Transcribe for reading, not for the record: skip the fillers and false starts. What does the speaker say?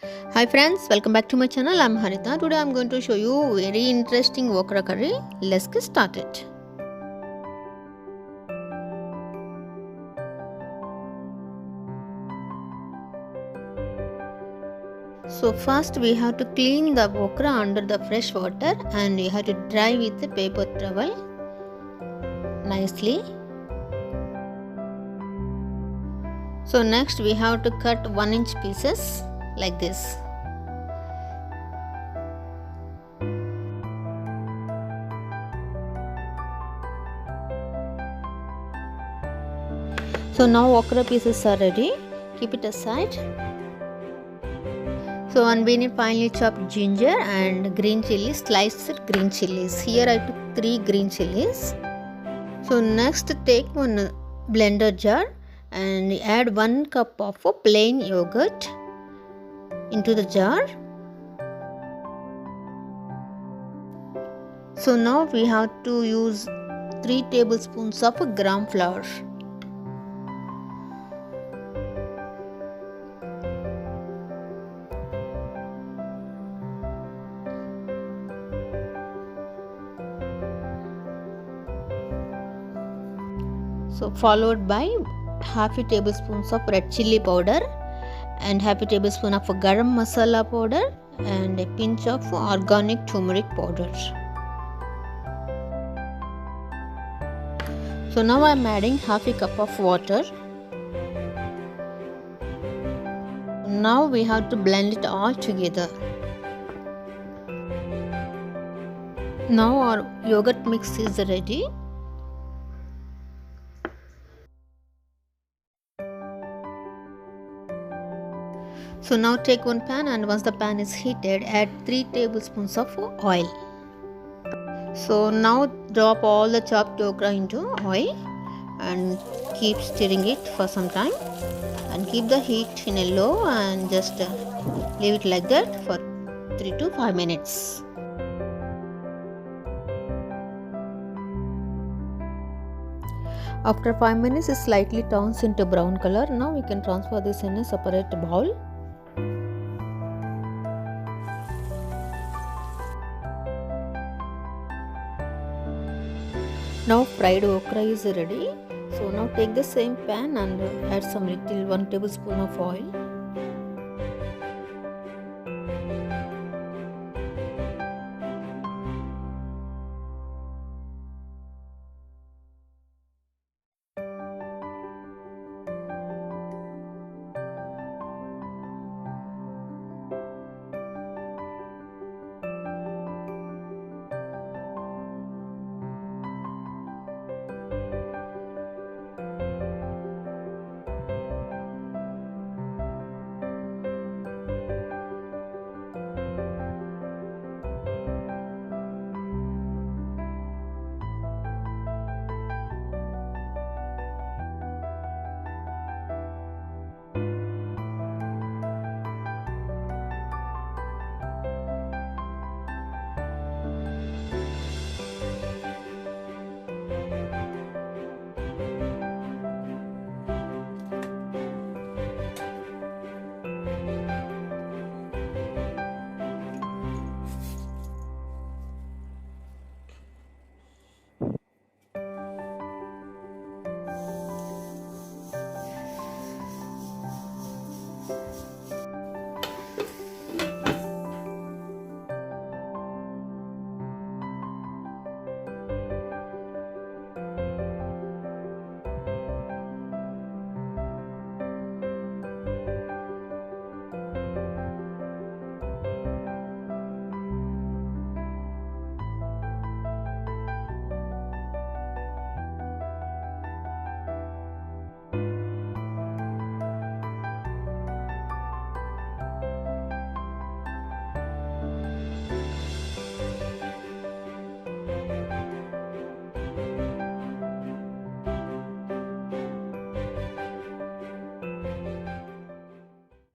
Hi friends, welcome back to my channel. I'm Harita. Today I'm going to show you very interesting okra curry. Let's get started. So first we have to clean the okra under the fresh water and we have to dry with a paper towel nicely. So next we have to cut 1-inch pieces like this. So now okra pieces are ready. Keep it aside. So and we need finely chopped ginger and green chilies, sliced green chilies. Here I took 3 green chilies. So next take one blender jar and add 1 cup of plain yogurt into the jar. So now we have to use 3 tablespoons of gram flour. So followed by half a tablespoon of red chilli powder and half a tablespoon of garam masala powder and a pinch of organic turmeric powder. So now I am adding half a cup of water. Now we have to blend it all together. Now our yogurt mix is ready. So now take one pan and once the pan is heated, add 3 tablespoons of oil. So now drop all the chopped okra into oil and keep stirring it for some time and keep the heat in a low and just leave it like that for 3 to 5 minutes. After 5 minutes it slightly turns into brown color. Now we can transfer this in a separate bowl. Now fried okra is ready. So now take the same pan and add some little 1 tablespoon of oil.